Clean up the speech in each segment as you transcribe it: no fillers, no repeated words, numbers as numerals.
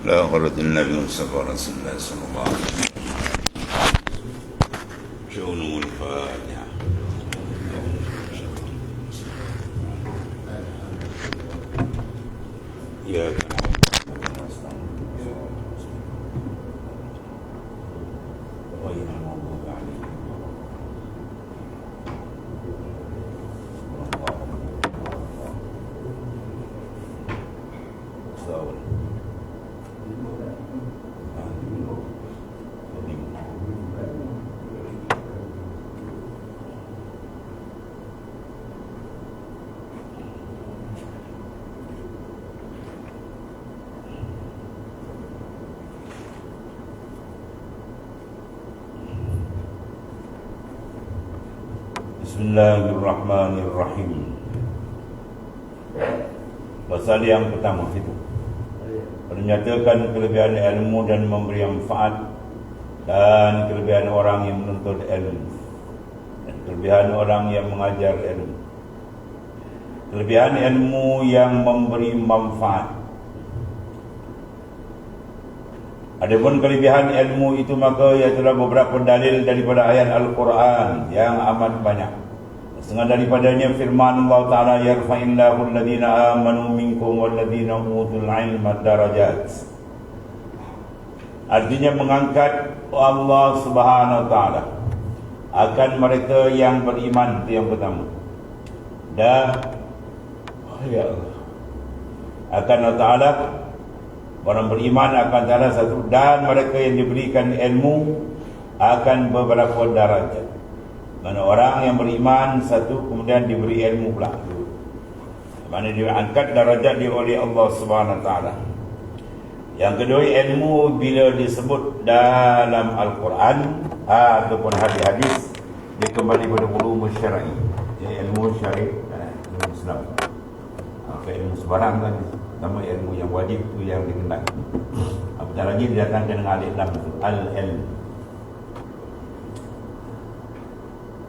لا غرض النبي المصطفى رسول الله صلى الله عليه وسلم. شؤونه الفاتحة. إياك نعبد ونستعين غير المغضوب عليهم Bismillahirrahmanirrahim. Pasal yang pertama itu menyatakan kelebihan ilmu dan memberi manfaat, dan kelebihan orang yang menuntut ilmu, dan kelebihan orang yang mengajar ilmu. Kelebihan ilmu yang memberi manfaat. Adapun kelebihan ilmu itu, maka ialah beberapa dalil daripada ayat Al-Quran yang amat banyak. Setengah daripadanya firman Allah Ta'ala, yarfa'illahu alladhina amanu minkum walladhina utul ilma darajat. Artinya mengangkat Allah Subhanahu Wa Ta'ala akan mereka yang beriman, itu yang pertama. Dan akan Allah Ta'ala, orang beriman akan salah satu, dan mereka yang diberikan ilmu akan beberapa darajat. Mana orang yang beriman satu, kemudian diberi ilmu pula. Mana dia angkat darajat dia oleh Allah Subhanahu Wa Ta'ala. Yang kedua, ilmu bila disebut dalam Al-Quran ataupun hadis-hadis, dia kembali pada ulum syar'i, ilmu syar'i, ilmu Islam. Ilmu sebarang kan, nama ilmu yang wajib tu yang dikenal. Apatah lagi didatangkan dengan alif lam itu, al-ilm.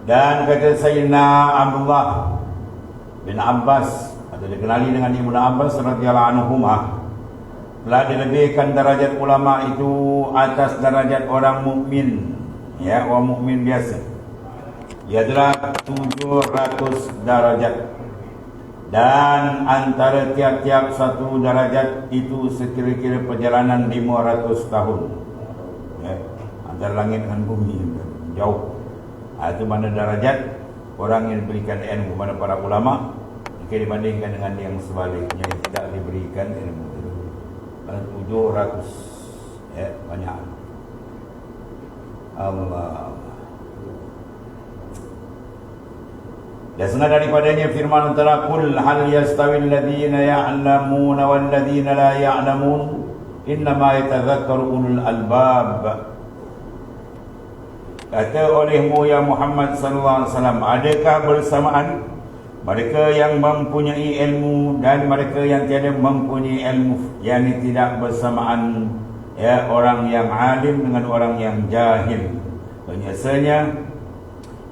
Dan kata Sayyidina Abdullah bin Abbas, atau dikenali dengan Ibnu Abbas radhiyallahu anhuma, telah dilebihkan darajat ulama itu atas darajat orang mukmin, ya, orang mukmin biasa. Ia adalah 700 darajat. Dan antara tiap-tiap satu darajat itu sekira-kira perjalanan 500 tahun, ya, antara langit dan bumi, jauh. Itu mana darajat orang yang diberikan ilmu, mana para ulama, jika dibandingkan dengan yang sebaliknya yang tidak diberikan ilmu. 700, ya, banyak. Allah. Dan setengah daripadanya firman Allah, qul hal yastawi alladhina ya'lamuna wal ladhina la ya'lamun innama yatadhakkaru ulul albab. Kata olehmu ya Muhammad sallallahu alaihi wasallam, adakah bersamaan mereka yang mempunyai ilmu dan mereka yang tiada mempunyai ilmu, yakni tidak bersamaan, ya, orang yang alim dengan orang yang jahil. Biasanya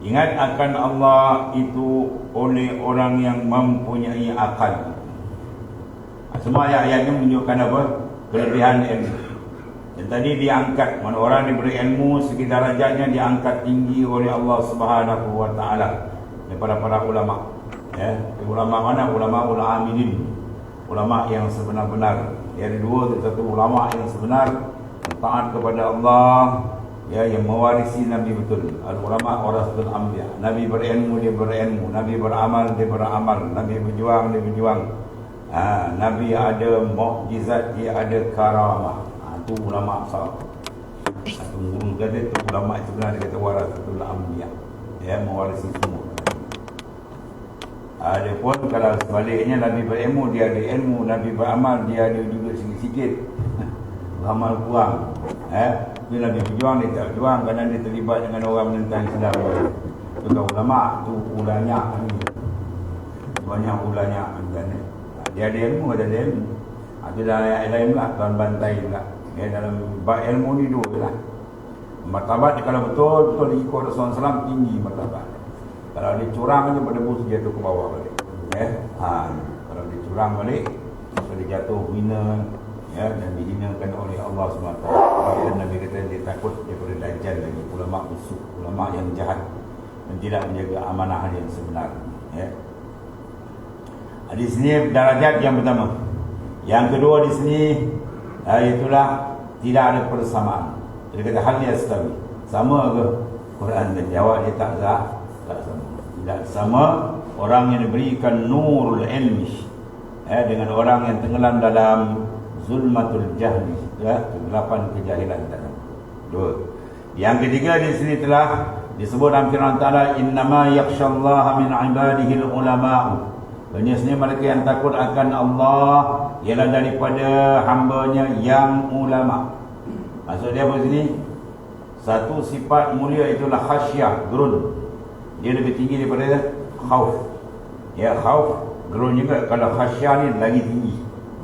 ingat akan Allah itu oleh orang yang mempunyai akal. Semua ayat-ayat ini menunjukkan apa? Kelebihan ilmu. Dan tadi diangkat, mana orang diberi ilmu, segi darajatnya diangkat tinggi oleh Allah Subhanahu Wa Ta'ala daripada para ulama. Ya, ulama mana? Ulama amilin, ulama yang sebenar-benar. Ada dua, satu ulama yang sebenar, taat kepada Allah, ya, yang mewarisi Nabi betul. Al-ulama warasatul anbiya. Nabi berilmu, dia berilmu. Nabi beramal, dia beramal. Nabi berjuang, dia berjuang. Nabi ada mukjizat, dia ada karamah. Itu ulama salaf. Satu guru kata itu ulama itu benar, dia kata warasatul anbiya, ya, mewarisi semua. Adapun kalau sebaliknya, Nabi berilmu, dia ada ilmu. Nabi beramal, dia ada juga sikit-sikit. Beramal kurang. Bila Nabi berjuang, dia tak berjuang kerana dia terlibat dengan orang menentang Islam. Itu ulama, itu ulanya. Banyak ulanya. Dia ada ilmu, ada ilmu. Itu dalam ayat lain pula, tuan bantai pula. Ya, dalam bab ilmu ni dua lah. Martabat kalau betul-betul ikut Rasulullah SAW, tinggi martabat. Kalau dia curang je, berdebus jatuh ke bawah balik. Kalau dia curang balik, dia jatuh hina, ya, dan dihinakan oleh Allah SWT. Bahkan Nabi kata dia takut daripada Dajjal lagi, ulama busuk, ulama yang jahat dan tidak menjaga amanah yang sebenar, ya. Di sini darajat yang pertama. Yang kedua di sini itulah tidak ada persamaan. Dia kata hal yastawi. Sama ke? Quran dan jawab dia tak sama. Tidak sama orang yang diberikan nurul ilmi dengan orang yang tenggelam dalam zulmatul jahli, ya, kegelapan kejahilan tadi. Dua. Yang ketiga di sini telah disebut dalam firman Ta'ala, innama yakhshallaha min ibadihi ulama'u. Biasanya mereka yang takut akan Allah ialah daripada hambanya yang ulama. Maksud dia apa sini? Satu sifat mulia itulah khasyah, gerun. Dia lebih tinggi daripada khauf. Ya, khauf gerun juga. Kalau khasyah ni lagi tinggi.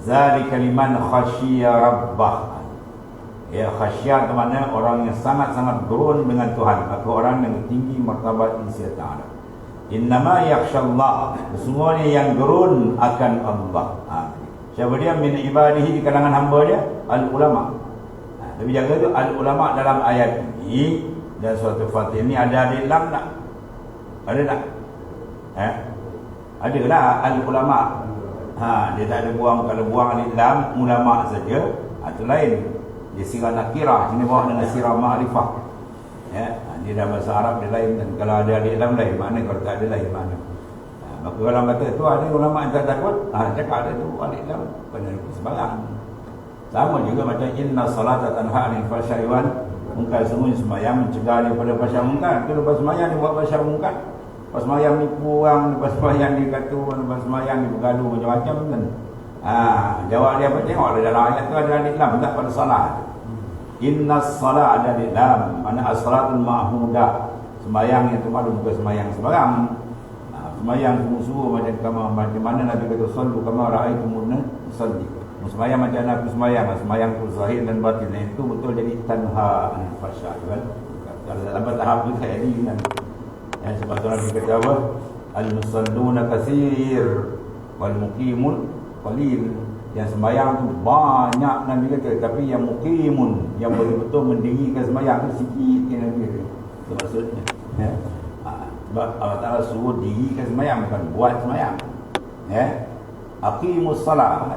Zalika liman khasyiya rabbah. Ya, khasyah itu maknanya orang yang sangat-sangat gerun dengan Tuhan, atau orang yang tinggi martabat Insya Ta'ala. Innama yakhshallah, semuanya yang gerun akan Allah. Siapa dia? Min ibadihi, di kalangan hamba dia, al-ulama. Tapi jaga tu al-ulama dalam ayat ini dan suatu Fatihah ini ada alif lam tak? Ada tak? Ada lah al-ulama. Dia tak ada buang. Kalau buang alif lam, ulama saja, itu lain. Dia sirah nakirah, sini bawa dengan sirah ma'rifah. Ya, dia dalam bahasa Arab dia lain, dan kalau ada alif lam lain mana, kalau tak ada lain mana. Maka kalau kata tu ada ulama yang tak takut, cakap ada tu alif lam, kena sembarang. Sama juga macam inna salata tanha 'anil fahsya'i wal munkar, semuanya sembahyang mencegah daripada fahsya munkar. Kalau lepas sembahyang dia buat fahsya munkar, lepas sembahyang nipu orang, lepas sembahyang dia kata, lepas sembahyang dia bergaduh macam-macam kan. Jawab dia apa? Tengok ada dalam ayat tu ada alif lam tak pada salat. Inna salat ada alif lam, mana as-salatul ma'hudah, sembahyang yang terpadu, bukan sembahyang sembarang. Sembahyang sungguh-sungguh macam mana Nabi kata sallu kama ra'aitumuna usalli. Sembahyang macam aku sembahyang tu zahir dan batin, itu betul jadi tanha anil fahsya kan. Kalau dalam tahap tu saya jadi kan. Yang sebab tu Nabi kata apa? Al-musalluna katsir wal muqimun qalil. Yang sembahyang tu banyak Nabi kata, tapi yang muqimun, yang betul-betul mendirikan sembahyang tu sikit yang Nabi kata. Itu maksudnya. Ya. Sebab Allah Ta'ala suruh dirikan sembahyang, bukan buat sembahyang. Ya. Aqimus salat.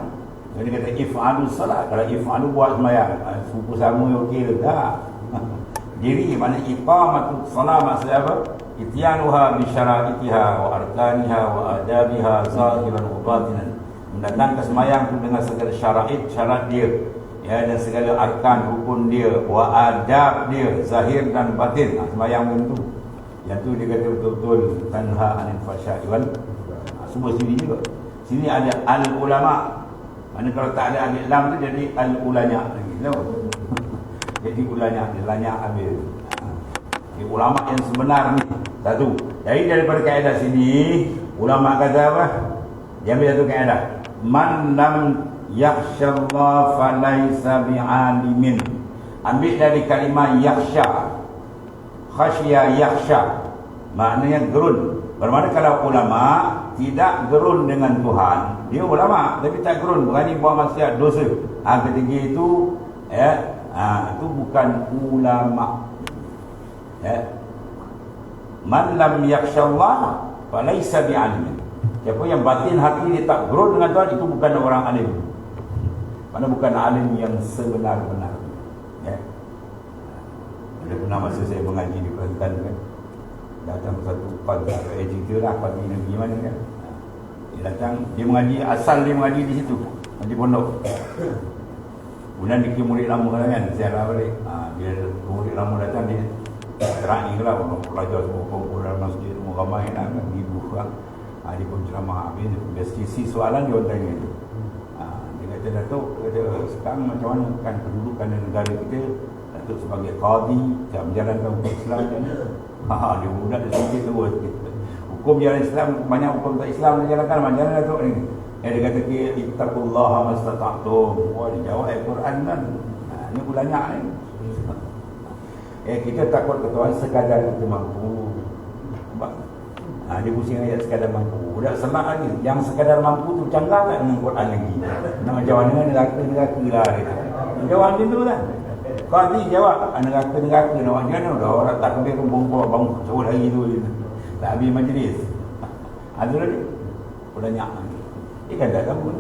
Jadi kata if'alu salat. Kalau if'alu buat sembahyang, suku sama okey ke tak? Diri mana iqamatu salat maksudnya apa? Ityanuha bi syara'itiha wa arkaniha wa adabiha zahiran wa batinan. Mendatangkan sembahyang tu dengan segala syarat dia, ya, dan segala arkan rukun dia, wa adab dia, zahir dan batin. Sembahyang itu. Yang tu dia kata betul-betul tanha anil fahsya'i wal semua sini juga. Sini ada al-ulama. Mana kalau tak ada alif lam tu jadi al-ulanya lagi, tahu? Jadi ulanya, dia lanya habis. Jadi ulama yang sebenar ni satu. Jadi daripada kaedah sini, ulama kata apa? Dia ambil satu kaedah. Man lam yakhshallah falaysa bi'alimin. Ambil dari kalimah yakhsha. Khasya yakhsha. Maknanya gerun. Bermakna kalau ulama tidak gerun dengan Tuhan, dia ulama tapi tak gerun, berani buat maksiat, dosa. Ketiga itu itu bukan ulama. Ya. Man lam yakhshallah falaysa bi'alimin. Siapa yang batin hati dia tak gerun dengan Tuhan, itu bukan orang alim. Mana bukan alim yang sebenar-benar. Ya. Ada pernah masa saya mengaji di Kelantan kan, datang satu pagi cerita lah pagi negeri mana kan. Dia datang, dia mengaji, asal dia mengaji di situ, di pondok. Kemudian dia murid lama kan, ziarah balik. Dia murid lama datang, dia terang ni lah, orang pelajar semua kumpul dalam masjid, semua ramai lah kan, ribu orang. Dia pun ceramah habis, dia sisi soalan dia orang tanya tu. Dia kata, Datuk, kata, sekarang macam mana kan kedudukan negara kita, Datuk sebagai qadi, tak menjalankan hukum Islam kan. Dia budak dia sendiri terus. Hukum jalan Islam, banyak hukum tak Islam dia jalankan, macam mana Datuk ni? Dia kata, ittaqullaha mastata'tum. Wah, dia jawab Al-Quran kan. Ni ulanya ni. Kita takut ke Tuhan sekadar kita mampu. Dia pusing ayat sekadar mampu. Dah semak lagi. Yang sekadar mampu tu canggah tak dengan Quran lagi. Nak macam mana neraka-neraka lah dia. Jawab dia tu kan. Kau nanti jawab neraka-neraka nak macam mana. Dah orang tak kebir bongkok bangun sahur hari tu je. Tak habis majlis. Ada lagi. Kau tanya. Dia kan tak tahu.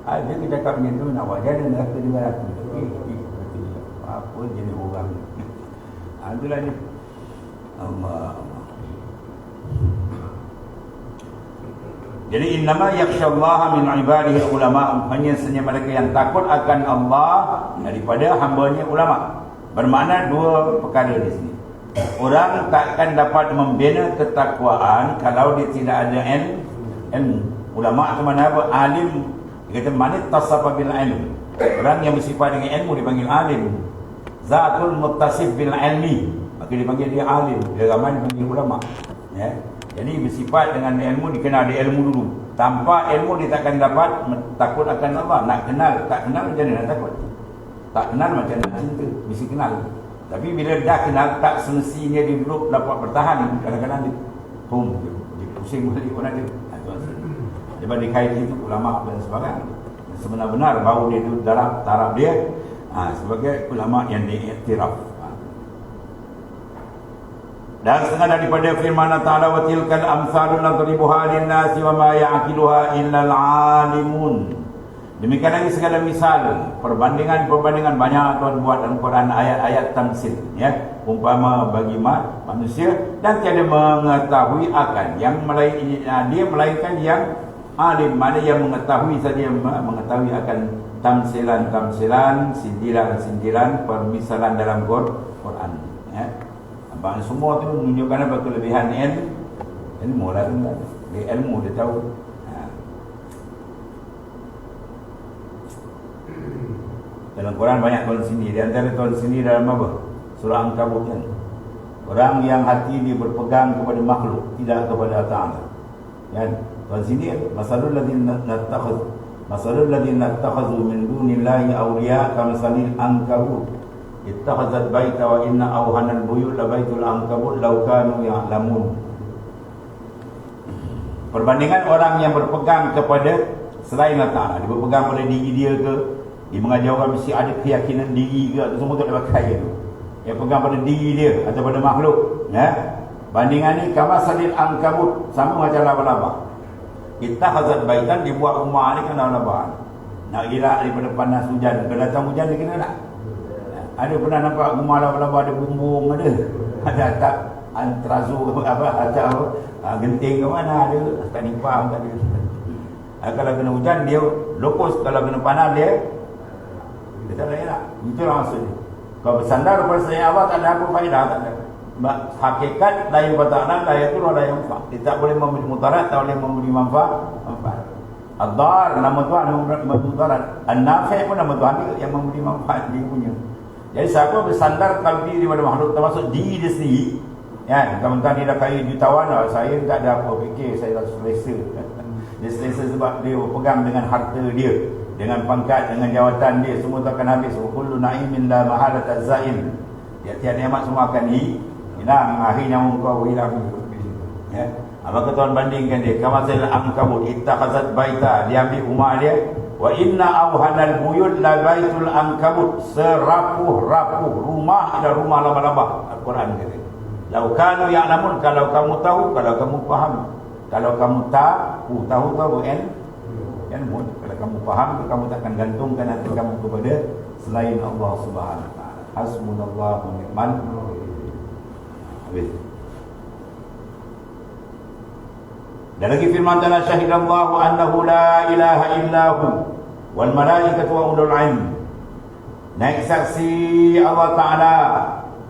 Dia cakap macam tu nak buat. Dia ada neraka-neraka. Apa jenis orang. Itulah dia. Allah. Jadi innama yakhsyallaha min ibadihi ulama, hanya saja mereka yang takut akan Allah daripada hamba-Nya ulama. Bermakna dua perkara di sini. Orang takkan dapat membina ketakwaan kalau dia tidak ada ilmu. Ulama itu mana apa? Alim. Dia kata man tasafa bil ilm. Orang yang bersifat dengan ilmu dipanggil alim. Zatul muttasif bil ilmi, maka dipanggil dia alim. Dia ramai dipanggil ulama. Ya. Jadi bersifat dengan ilmu, dikenal dia ilmu dulu. Tanpa ilmu dia takkan dapat takut akan Allah. Nak kenal, tak kenal macam mana nak takut? Tak kenal macam nak cinta, mesti kenal. Tapi bila dah kenal, tak semestinya dia duduk dapat bertahan. Kadang-kadang dia pusing balik pun ada. Sebab dia kait itu ulama dan sebagainya. Sebenar-benar baru dia duduk dalam taraf dia sebagai ulama yang diiktiraf. Dan setengah daripada firman Allah Ta'ala wa tilkal amsalun nadribuha lin-nasi wa ma ya'qiluha illa al-alimun. Demikian lagi segala misal, perbandingan banyak Tuhan buat dalam Quran, ayat-ayat tamsil, ya, umpama bagi manusia dan tiada mengetahui akan yang dia melainkan yang alim, mana yang mengetahui saja, mengetahui akan tamsilan-tamsilan, sindiran-sindiran, permisalan dalam Quran, ya. Semua tu menunjukkan apa kelebihan ilmu lah tu. Dia ilmu dia tahu. Dalam Quran banyak tuan sini. Di antara tuan sini dalam apa? Surah Ankabut kan. Orang yang hati dia berpegang kepada makhluk, tidak kepada Ta'ala. Kan? Tuan sini masalul ladzina nattakhadhu min dunillahi awliya kamasalil ankabut. Ittakhazat baita wa inna awhanal buyut la baitul ankabut law kanu ya'lamun. Perbandingan orang yang berpegang kepada selain Allah Ta'ala, dia berpegang pada diri dia ke, dia mengajar orang mesti ada keyakinan diri ke, itu semua tak ada pakai tu. Yang pegang pada diri dia atau pada makhluk, ya. Bandingan ni kamasalil ankabut, sama macam laba-laba. Ittakhazat baitan, dia buat rumah ni kan laba-laba. Nak elak daripada panas hujan, kalau datang hujan dia kena tak? Ada pernah nampak rumah laba-laba ada bumbung ada? Ada atap antrazo apa atap genting ke mana ada? Tak nimpang tak ada. Kalau kena hujan dia lokus, kalau kena panas dia tak layak tak? Itulah maksudnya. Kalau bersandar kepada selain Allah tak ada apa faedah, tak ada. Hakikat lain bertakna layak tu lah yang manfaat. Dia tak boleh memberi mudarat, tak boleh memberi manfaat. Ad-dar nama Tuhan memberi mudarat. An-nafi' pun nama Tuhan yang memberi manfaat dia punya. Jadi siapa bersandar kalbi daripada makhluk, termasuk diri dia sendiri, kan? Kalau dia dah kaya jutawan, saya tak ada apa fikir, saya dah selesa. Dia selesa sebab dia berpegang dengan harta dia, dengan pangkat, dengan jawatan dia, semua tak akan habis. Kullu na'imin la mahalata za'il. Tiap-tiap nikmat semua akan hilang, akhirnya engkau hilang. Ya. Maka Tuhan bandingkan dia, kamasil ankabut ittakhazat baita, dia ambil rumah dia. Wa inna awhanal buyut la baitul ankabut, serapuh-rapuh rumah adalah rumah laba-laba. Al-Quran kata. Lau kanu ya'lamun, kalau kamu tahu, kalau kamu faham. Kalau kamu tahu ilmu. Kalau kamu faham, kamu takkan gantungkan hati kamu kepada selain Allah Subhanahu wa taala. Hasbunallahu wa ni'mal wakil. Dan lagi firman Allah, syahidallahu annahu la ilaha illahu wal malaikatu wa ulul ilm. Naik saksi Allah Ta'ala,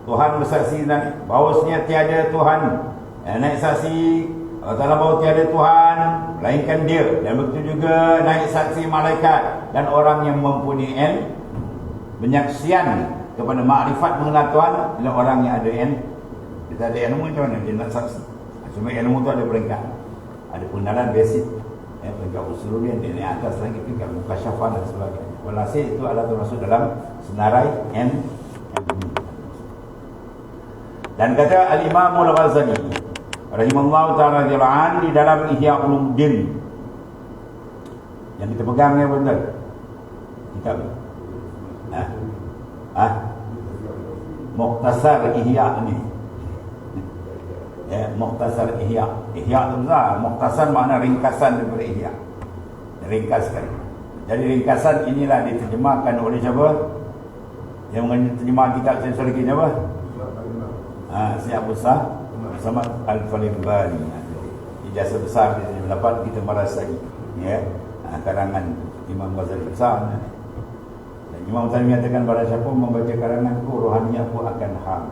Tuhan bersaksi bahawasanya tiada Tuhan. Naik saksi Allah Ta'ala bahawa tiada Tuhan melainkan dia. Dan begitu juga naik saksi malaikat dan orang yang mempunyai penyaksian kepada makrifat mengenal Tuhan adalah orang yang ada ilmu. Dia tak ada ilmu macam mana dia nak saksi? Cuma ilmu tu ada peringkat. Ada pengenalan basic, peringkat usul dia naik atas lagi, peringkat mukasyafah dan sebagainya. Walhasil itu adalah termasuk dalam senarai ilmu. Dan kata Al-Imam Al-Ghazali, rahimallahu ta'ala di dalam Ihya Ulumuddin yang kita pegang ni betul kitab Mukhtasar Ihya ni Mukhtasar Ihya tu besar, Mukhtasar makna ringkasan daripada Ihya, ringkaskan. Jadi ringkasan inilah diterjemahkan oleh siapa yang menterjemah kitab sensor kita apa? Syekh Abu Samad Al-Falibani. Ijazah besar dia dapat, kita merasai karangan Imam Ghazali besar. Dan Imam Ghazali menyatakan pada siapa membaca karanganku, rohaniah aku akan ham.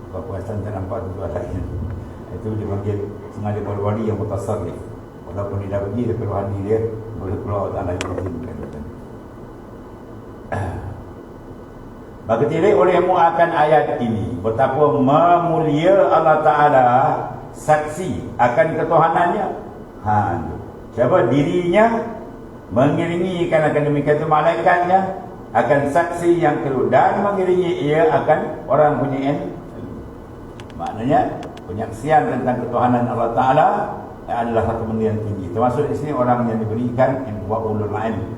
Kepuasan tak nampak tu lain. Itu dipanggil sengaja wali yang mutasarrif. Walaupun dia dah pergi, tapi rohani dia boleh keluar tak lain izinkan. Maka tidak olehmu akan ayat ini betapa memulia Allah Ta'ala saksi akan ketuhanannya. Siapa dirinya mengiringi akan demikian itu malaikatnya akan saksi yang kedua dan mengiringi ia akan orang punya ilmu. Maknanya penyaksian tentang ketuhanan Allah Ta'ala adalah satu benda yang tinggi. Termasuk di sini orang yang diberikan ilmu wa ulul ilm.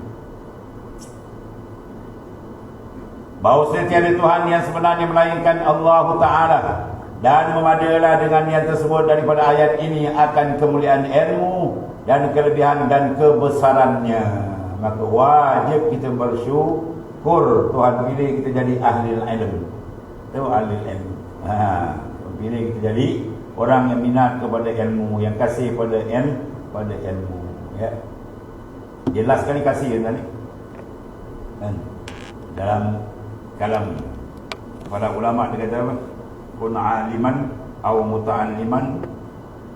Bahawa tiada Tuhan yang sebenarnya melainkan Allah Ta'ala, dan memadalah dengan yang tersebut daripada ayat ini akan kemuliaan ilmu dan kelebihan dan kebesarannya. Maka wajib kita bersyukur Tuhan pilih kita jadi ahli ilmu. Itu ahli ilmu. Pilih kita jadi orang yang minat kepada ilmu, yang kasih pada ilmu. Ya. Jelas sekali kasih tadi. Dalam kalam para ulama dia kata apa? Kun aliman au muta'alliman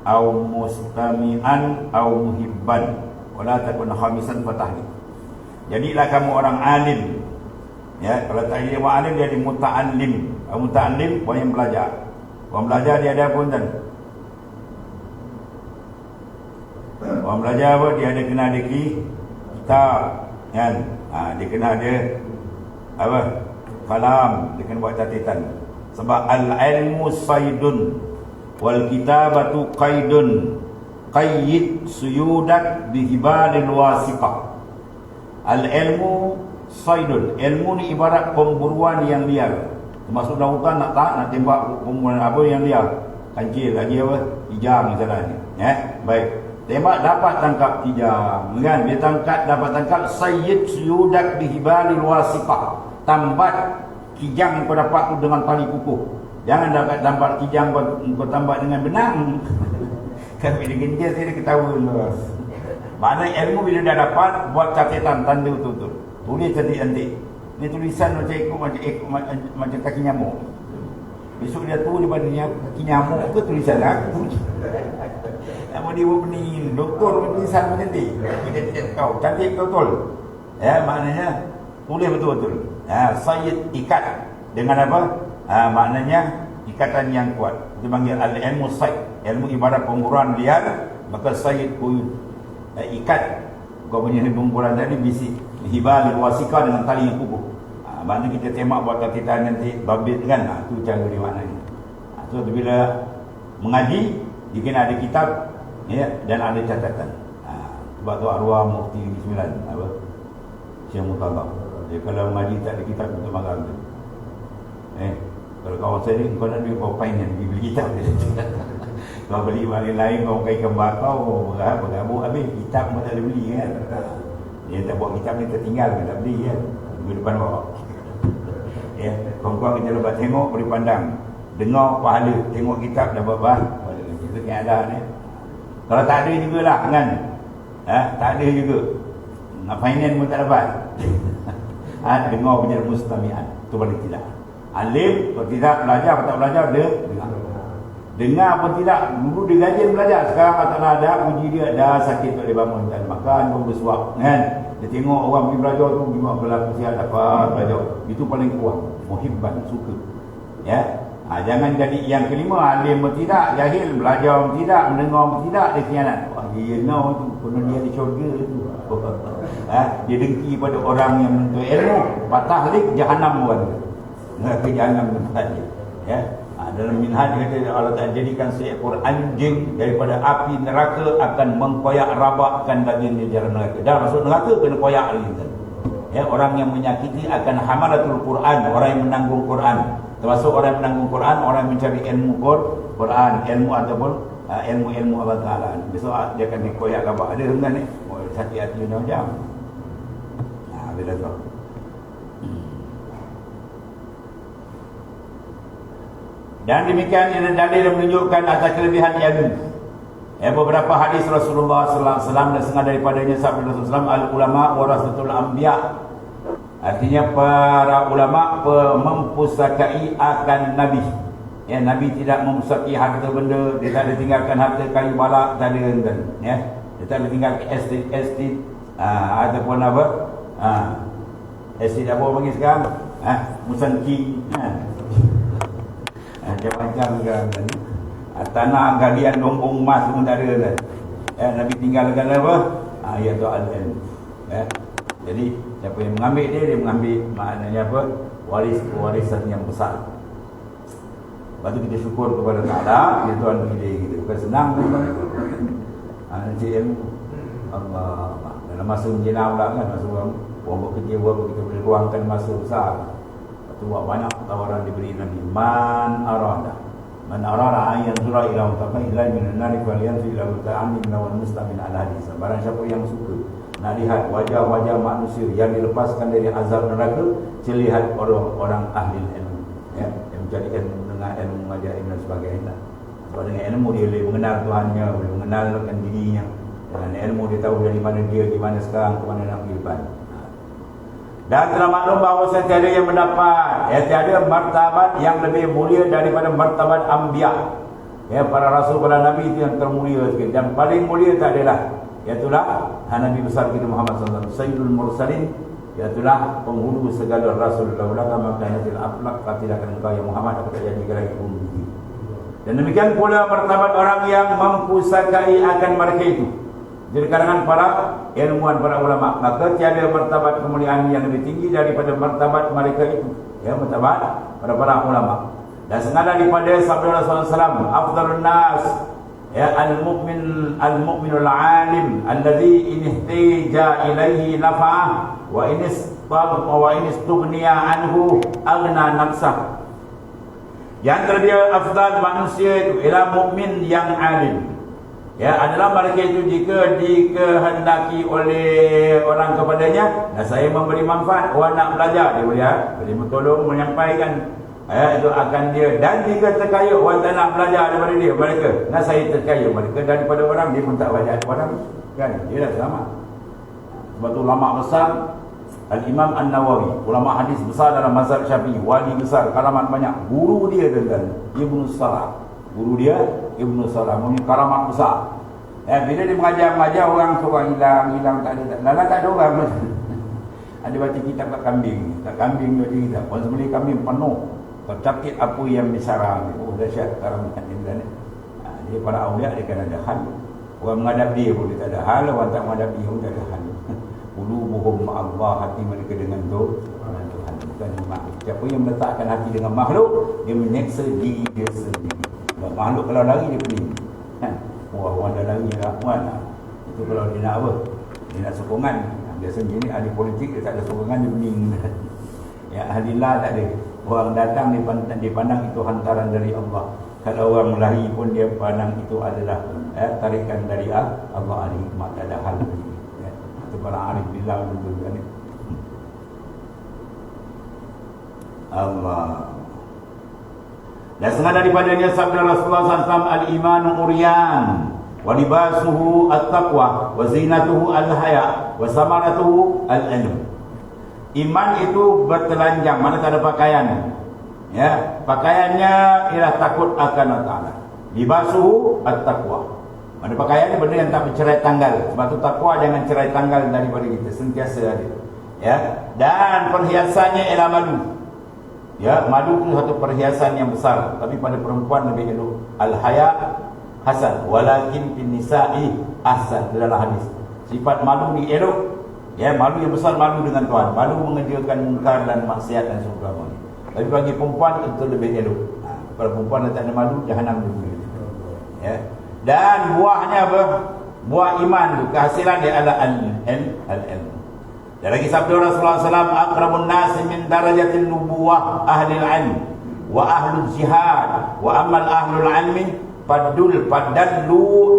au mustami'an au muhibban wala takun khamisan fatahli. Jadilah kamu orang alim. Ya, kalau tak jadi orang alim dia jadi muta'allim. Muta'allim orang yang belajar. Orang belajar dia ada pun dan orang belajar apa? Dia ada kena ada kitab kan? Dia kena ada apa? Kalam, dia kena buat catatan. Sebab al-ilmu saydun wal kitabatu qaidun qayyid suyudak bihibalil wasiqah. Al-ilmu saydun, ilmu ni ibarat pemburuan yang liar. Termasuk dalam hutan nak tembak pemburuan apa yang liar. Kancil lagi apa? Hijam misalnya. Baik. Tembak dapat tangkap hijam kan? Dia dapat tangkap sayyid suyudak bihibalil wasiqah. Tambat kijang kau dapat tu dengan tali kukuh. Jangan dapat tambat kijang kau tambat dengan benang. Kan bila genjil dia ketawa dulu. Maknanya ilmu bila dah dapat, buat catatan tanda betul-betul. Tulis cantik-cantik. Ni tulisan macam kaki nyamuk. Besok dia tu daripada kaki nyamuk ke tulisan aku. Nama dia buat ni doktor tulisan macam cantik. Kita tidak tahu cantik betul. Maknanya tulis betul-betul. Sayyid ikat dengan apa? Maknanya ikatan yang kuat. Dia panggil al-ilmu sayyid. Ilmu ibarat pemburuan liar, maka sayyid quyud. Ikat kau punya pemburuan tadi bisi hibal wasika dengan tali yang kukuh. Maknanya kita tembak buat catatan nanti babit kan. Itu cara dia maknanya. So bila mengaji dia kena ada kitab dan ada catatan. Sebab tu arwah Mufti 9 apa? Syekh Muttalab. Dia kalau mengaji tak ada kitab untuk marah tu. Kalau kawan saya ni kau nak duit kau finance pergi beli kitab dia. Kau beli barang lain kau kaitkan bakau bergabung habis kitab pun tak boleh beli kan. Dia tak buat kitab ni tertinggal kan tak beli kan. Minggu depan bawa. Kau kita lepas tengok boleh pandang. Dengar pahala, tengok kitab dah berapa. Itu kan ada ni. Kalau tak ada jugalah kan. Tak ada juga. Nak finance pun tak dapat. Dengar punya mustami'an. Itu paling tidak. Alim, kalau tidak belajar, kalau tak belajar, dia dengar pun tidak. Dulu dia rajin belajar. Sekarang tak ada, uji dia dah sakit tak boleh bangun. Tak ada makan pun bersuap. Kan? Dia tengok orang pergi belajar tu, pergi berlaku sihat, dapat belajar. Itu paling kuat. Muhibban, suka. Ya. Jangan jadi yang kelima, alim pun tidak, jahil, belajar pun tidak, mendengar pun tidak, dia khianat. Wah, dia know tu, kena dia di syurga tu. Dia dengki pada orang yang menuntut ilmu, patah lik jahanam buat. Ke jahanam tempat dia. Ya. Dalam Minhaj dia kata Allah Ta'ala jadikan seekor anjing daripada api neraka akan mengkoyak rabakkan daging di dalam neraka. Dah masuk neraka kena koyak lagi kan. Ya, orang yang menyakiti akan hamalatul Quran, orang yang menanggung Quran. Termasuk orang yang menanggung Quran, orang yang mencari ilmu Quran, ilmu ataupun ilmu Allah Ta'ala. Besok dia akan dikoyak rabak. Ada dengan ni. Oh, sakit hati macam. Bila tu. Dan demikian ini dalil yang menunjukkan atas kelebihan ilmu. Beberapa hadis Rasulullah sallallahu alaihi wasallam dan setengah daripadanya sabda Rasulullah SAW, al-ulama warasatul anbiya. Artinya para ulama mempusakai akan nabi. Nabi tidak mempusakai harta benda, dia tak ada tinggalkan harta kayu balak, tak ada kan. Dia tak ada tinggalkan estate ataupun apa? Estate apa orang panggil sekarang? Musanki. Macam-macam kan. Tanah galian lombong emas pun tak ada kan. Nabi tinggalkan apa? Iaitu al-ilm. Jadi siapa yang mengambil dia mengambil maknanya apa? Warisan yang besar. Lepas tu kita syukur kepada Ta'ala, dia Tuhan pilih kita. Bukan senang pun. Nanti ilmu Allah. Dalam masa menjelang pula kan, masa orang bekerja, kita boleh ruangkan masa besar. Lepas tu buat banyak tawaran diberi Nabi. Man arada ayat surah ila utama ila minan nari falian fi ila ta'amin lawan mustamin ala hadis. Barang siapa yang suka nak lihat wajah-wajah manusia yang dilepaskan dari azab neraka, lihat orang-orang ahli ilmu, yang mencari ilmu dengan ilmu mengajar ilmu dan sebagainya. Sebab dengan ilmu dia boleh mengenal Tuhannya, boleh mengenalkan dirinya. Dengan ilmu dia tahu dari mana dia, di mana sekarang, ke mana nak pergi depan. Dan telah maklum bahawa tiada yang mendapat tiada martabat yang lebih mulia daripada martabat anbiya. Para rasul, para nabi itu yang termulia sekali. Dan paling mulia tak adalah, iaitulah Nabi besar kita Muhammad SAW, Sayyidul Mursalin, iaitulah penghulu segala rasul. Laulah kama kainatil aflaq, tidak akan engkau ya Muhammad aku tak jadi lagi ummi. Dan demikian pula martabat orang yang mempusakai akan mereka itu dari kalangan para ilmuwan, para ulama. Maka tiada martabat kemuliaan yang lebih tinggi daripada martabat mereka itu, martabat para ulama. Dan senada daripada sabda Rasulullah SAW, afdalun nas al-mu'minul alim alladhi in ihtija ilaihi nafa'ah wa in istughniya anhu aghna nafsah. Yang terlebih afdal manusia itu ialah mukmin yang alim. Adalah mereka itu jika dikehendaki oleh orang kepadanya, dan saya memberi manfaat, orang nak belajar, dia boleh bertolong menyampaikan itu akan dia. Dan jika terkaya, orang tak nak belajar daripada dia, mereka nak saya terkaya mereka daripada orang, dia pun tak belajar orang kan, dia dah selamat. Sebab tu ulama besar Al-Imam An-Nawawi, ulama hadis besar dalam mazhab Syafi'i, wali besar, karamat banyak. Guru dia dengan Ibnu Salah, guru dia Ibnu Salah, punya karamat besar. Bila dia mengajar orang seorang hilang tak ada orang. Ada baca kitab kat kambing dia cerita, orang sembelih kambing penuh, tercakit apa yang disarang. Oh dahsyat karamat dia ni. Dia para awliya dia kan ada hal. Orang menghadap dia pun dia tak ada hal, orang tak menghadap dia pun tak ada hal. Qulubuhum ma'allah, hati mereka dengan Tuhan, bukan makhluk. Siapa yang meletakkan hati dengan makhluk, dia menyeksa diri dia sendiri. Makhluk kalau lari dia pening. Orang dah lari nak puan. Itu kalau dia nak apa? Dia nak sokongan. Biasanya ni ahli politik dia tak ada sokongan, dia pening. Ahli lah tak ada. Orang datang dipandang itu hantaran dari Allah. Kalau orang lari pun dia pandang itu adalah tarikan dari Allah. Ahli hikmah, tak ada hal lagi. Itu para arif billah dulu ni. Allah. Dan setengah daripadanya sabda Rasulullah SAW, al-imanu uryan wa libasuhu at-taqwa wa zinatuhu al-haya wa samaratuhu al-ilm. Iman itu bertelanjang, mana tak ada pakaian. Pakaiannya ialah takut akan Allah Ta'ala. Libasuhu at-taqwa, mana pakaiannya benda yang tak bercerai tanggal. Sebab tu takwa jangan cerai tanggal daripada kita, sentiasa ada. Dan perhiasannya ialah malu. Madu itu satu perhiasan yang besar, tapi pada perempuan lebih elok. Al-haya hasan, walakin bin nisa'i ahsan. Dalam hadis, sifat malu ni elok. Malu yang besar, malu dengan Tuhan, malu mengerjakan mungkar dan maksiat dan sebagainya. Tapi bagi perempuan itu lebih elok. Kalau perempuan tak ada malu, jahanam dulu. Ya. Dan buahnya apa? Buah iman tu, kehasilan dia adalah al-ilm. Dan lagi sabda Rasulullah SAW, akramun nasi min darajatin nubuwah ahli al-ilm wa ahlul jihad wa ammal ahlul ilmi padallu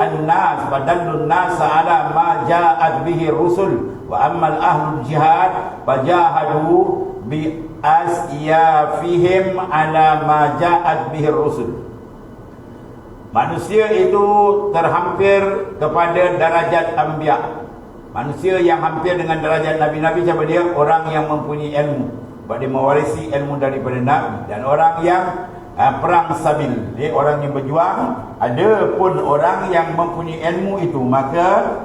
an-nas ala ma ja'at bihi rusul wa ammal ahlul jihad fajahadu bi asyafihim ala ma ja'at bihi rusul. Manusia itu terhampir kepada darajat anbiya. Manusia yang hampir dengan derajat Nabi-Nabi siapa dia? Orang yang mempunyai ilmu, sebab dia mewarisi ilmu daripada Nabi. Dan orang yang perang sabil, dia orang yang berjuang. Ada pun orang yang mempunyai ilmu itu, maka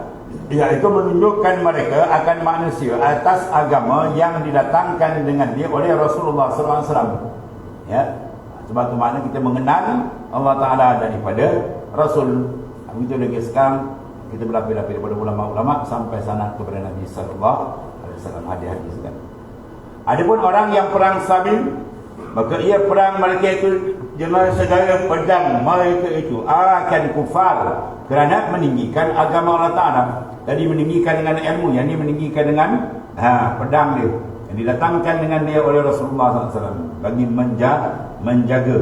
itu menunjukkan mereka akan manusia atas agama yang didatangkan dengan dia oleh Rasulullah SAW. Ya, sebab itu makna kita mengenal Allah Ta'ala daripada Rasul. Begitu lagi sekarang kita berlapis-lapis daripada ulama-ulama sampai sanad kepada Nabi sallallahu alaihi wasallam, hadis-hadis kan. Adapun orang yang perang sabil, maka ia perang mereka itu dengan segala pedang mereka itu akan kufar kerana meninggikan agama Allah Ta'ala. Tadi meninggikan dengan ilmu, yang ini meninggikan dengan pedang dia yang didatangkan dengan dia oleh Rasulullah SAW bagi menjaga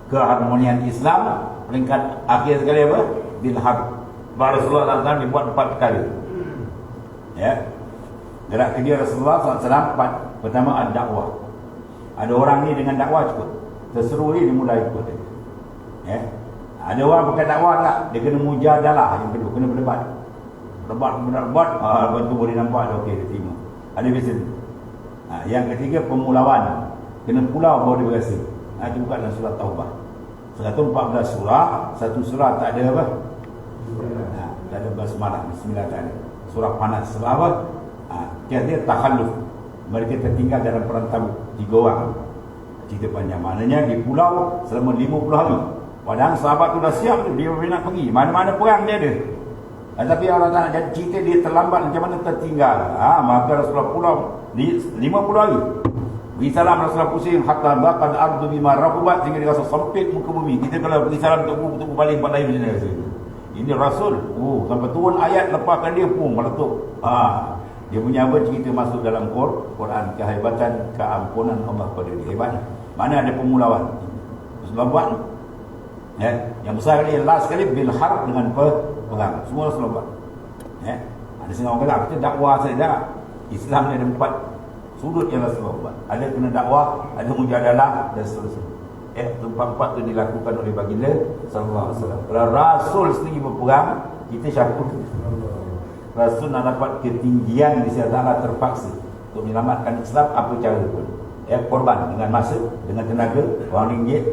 keharmonian Islam. Peringkat akhir sekali apa? Bilhaq. Rasulullah SAW dibuat 4 perkara. Ya. Gerak kerja Rasulullah SAW 4. Pertama ad-dakwah. Ada orang ni dengan dakwah cukup, terseru dia mula ikut dia. Ya. Ada orang bukan dakwah tak, dia kena mujadalah. Yang kedua kena berdebat. Berdebat, lepas tu boleh nampak ada okey dia terima. Ada biasa. Yang ketiga pemulawan. Kena pulau baru dia berasa. Itu bukan dalam surah Taubah. 114 surah, satu surah tak ada apa? Tak ada basmalah, bismillah tak ada. Surah panas. Sebab apa? Dia takhalluf. Mereka tertinggal dalam perang Tabuk 3 orang. Cerita panjang. Maknanya di pulau selama 50 hari. Padahal sahabat tu dah siap tu, dia nak pergi. Mana-mana perang dia ada. Tapi Allah Ta'ala jadi cerita dia terlambat macam mana tertinggal. Maka Rasulullah pulau di 50 hari. Salam Rasulullah pusing hatta baqad ardu bima rahubat, sehingga dia rasa sempit muka bumi. Kita kalau beri salam untuk baling tempat lain macam mana? Ini Rasul. Sampai turun ayat lepaskan dia pun meletup. Dia punya apa cerita masuk dalam Quran, kehebatan keampunan Allah pada dia. Hebat. Mana ada pemulawan. Rasulullah buat. Ya, yang besar kali, yang last sekali bil harb, dengan perang. Semua Rasulullah buat. Ya. Ada setengah orang kata kita dakwah saja. Islam ni ada 4 sudut yang Rasulullah buat. Ada kena dakwah, ada mujadalah dan seterusnya. Tempat-tempat tu dilakukan oleh baginda sallallahu alaihi wasallam. Kalau Rasul sendiri berperang, kita syukur. Rasul nak dapat ketinggian di sisi Allah, terpaksa untuk menyelamatkan Islam apa cara pun. Korban dengan masa, dengan tenaga, wang ringgit,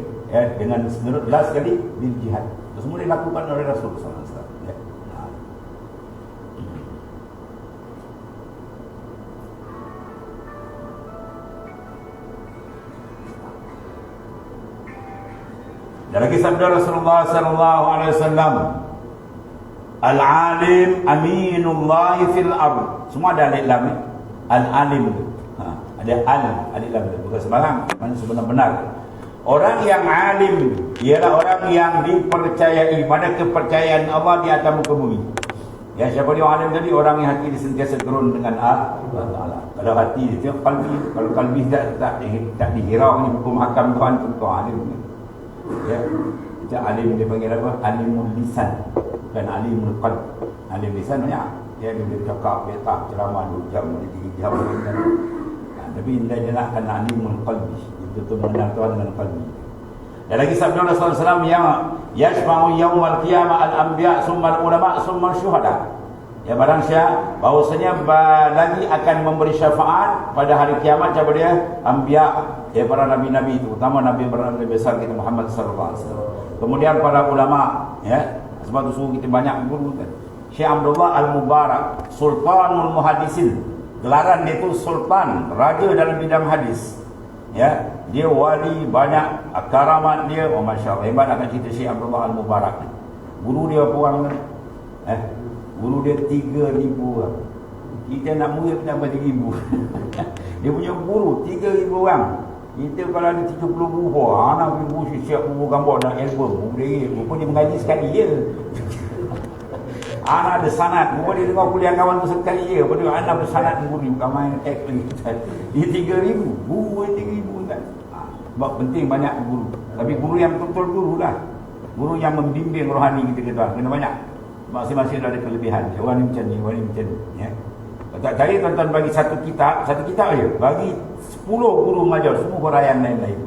dengan menurut last sekali bil jihad. Itu semua dilakukan oleh Rasul sallallahu alaihi wasallam. Dan lagi sabda Rasulullah sallallahu alaihi wasallam, al-alim aminullah fil ard. Semua ada alif lam ni. Al-alim. Ada alif lam, bukan sembarang, mana sebenar-benar. Orang yang alim ialah orang yang dipercayai pada kepercayaan Allah di atas muka bumi. Ya, siapa dia alim tadi? Orang yang hati dia sentiasa gerun dengan Allah Ta'ala. Kalau hati dia qalbi, kalau qalbi tak dihirau ni hukum hakam Tuhan, tu alim. Ya, itu alim dia panggil apa? Alimul lisan, bukan alimul qalb. Alim lisan banyak. Dia cakap, dia tak ceramah 2 jam, 3 jam. Tapi dia nak kena alimul qalbi. Itu tu mengenal Tuhan dengan qalbi. Dan lagi sabda Rasulullah SAW yang yashfa'u yawmal qiyamah al-anbiya' summa al-ulama' summa al-syuhada. Ya, barang siapa bahawasanya lagi akan memberi syafaat pada hari kiamat siapa dia? Anbiya, ya, para nabi-nabi itu, terutama nabi besar kita Muhammad sallallahu alaihi wasallam. Kemudian para ulama, ya. Sebab itu suruh kita banyak guru kan. Syekh Abdullah Al-Mubarak, Sultanul Muhaddisin. Gelaran dia itu sultan, raja dalam bidang hadis. Ya, dia wali, banyak karamat dia. Oh, masya-Allah, hebat akan cerita Syekh Abdullah Al-Mubarak. Guru dia apa orang ni? Guru dia 3,000 orang. Kita nak murid nak 3,000. Dia punya guru 3,000 orang. Kita kalau ada 30 buah, anak ibu siap bubuh gambar dan album. Rupa dia mengaji sekali je. Anak ada sanad. Rupa dia dengar kuliah kawan tu sekali je. Lepas tu anak bersanad guru. Kamai tag lagi. Dia 3,000. Guru 3,000 kan. Sebab penting banyak guru. Tapi guru yang betul-betul guru lah. Guru yang membimbing rohani kita kata. Kena banyak. Masing-masing ada kelebihan. Orang ni macam ni, orang ni macam ni. Ya. Tak cari tuan-tuan bagi satu kitab je. Bagi 10 guru mengajar semua huraian lain-lain.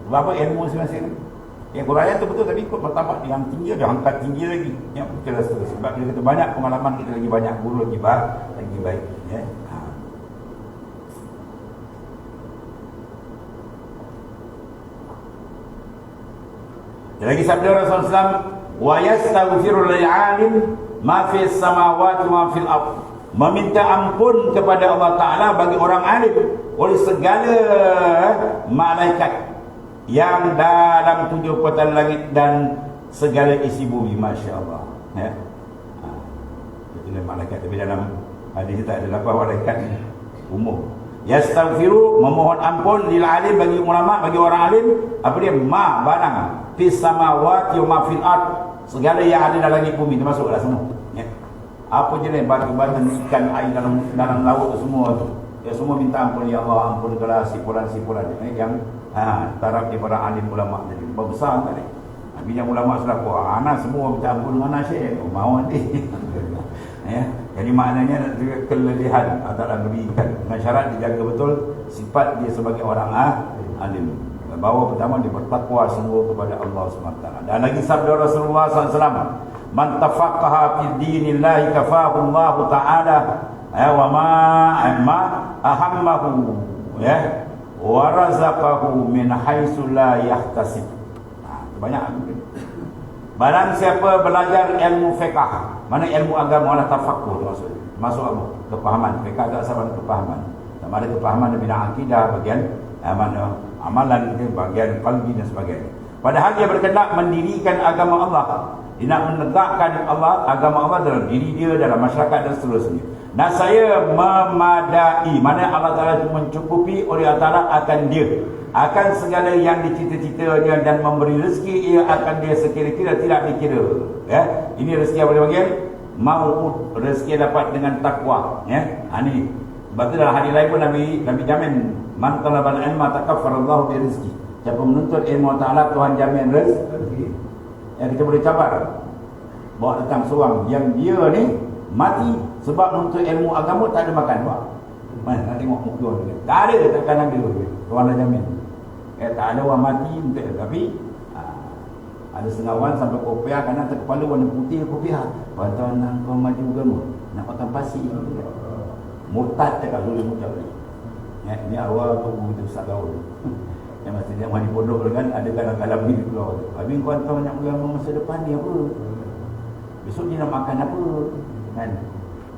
Berapa ilmu masing-masing. Yang huraian tu betul tapi ikut martabat yang tinggi dia angkat tinggi lagi. Yang jelas terus. Sebab dia kata banyak pengalaman kita lagi banyak guru lagi baik. Ya. Lagi sabda Rasulullah SAW, wa yastaghfiru lil 'alim ma fis samawati wa fil ardh. Meminta ampun kepada Allah Ta'ala bagi orang alim oleh segala malaikat yang dalam 7 petal langit dan segala isi bumi. Masya Allah. Ya. Itu malaikat. Tapi dalam hadis tak ada lapar malaikat umum. Yastaghfiru, memohon ampun lil alim bagi ulama, bagi orang alim. Apa dia? Ma barang fis samawati wa ma fil ard. Segala yang ada dalam langit bumi termasuklah semua. Ya. Apa jenis batu-batu, ikan, air dalam laut tu semua tu. Ya semua minta ampun ya Allah, ampunkanlah sipuran-sipuran yang taraf daripada alim ulama tadi. Besar tadi. Bila ulama selaku anak semua minta ampun dengan Syekh. Mau nanti. Ya. Jadi maknanya kelebihan antara berikan dengan syarat dijaga betul sifat dia sebagai orang alim. Bahawa pertama dia bertakwa sungguh kepada Allah SWT. Dan lagi sabda Rasulullah SAW, man tafaqqaha fi dinillahi kafahu Allah Ta'ala wa ma ahammahu ya wa razaqahu min haitsu la yahtasib. Banyak. Barang siapa belajar ilmu fiqh, mana ilmu agama Allah tafakkur masuk apa? Kepahaman. Fiqh agak sama kepahaman. Sama ada kepahaman bidang akidah bagian mana amalan dia bagian qalbi dan sebagainya. Padahal dia berkehendak mendirikan agama Allah. Dia nak menegakkan Allah, agama Allah dalam diri dia, dalam masyarakat dan seterusnya. Nah saya memadai, mana Allah Ta'ala itu mencukupi oleh Allah Ta'ala akan dia, akan segala yang dicita-citanya dan memberi rezeki ia akan dia sekira-kira tidak dikira. Ya, ini rezeki yang boleh panggil mau rezeki dapat dengan takwa. Ya, ini. Sebab tu dalam hadis lain pun Nabi jamin man talabal ilma takaffarallahu bi rizqi. Siapa menuntut ilmu Ta'ala Tuhan jamin rezeki. Yang kita boleh cabar bawa datang seorang yang dia ni mati sebab menuntut ilmu agama tak ada makan. Mana nak tengok muka dia. Tak ada, takkan ada. Tuhan dah jamin. Tak ada orang mati untuk tapi ada sengawan sampai kopiah kanan atas kepala warna putih kopiah. Tuan nak kau maju agama. Nak potong pasir. Murtad cakap boleh murtad. Ya, ini awal tu kita besar gaul. Yang masih dia mandi pondok dengan ada kalam-kalam ni keluar. Habis kau hantar banyak agama masa depan ni apa? Besok dia nak makan apa? Kan?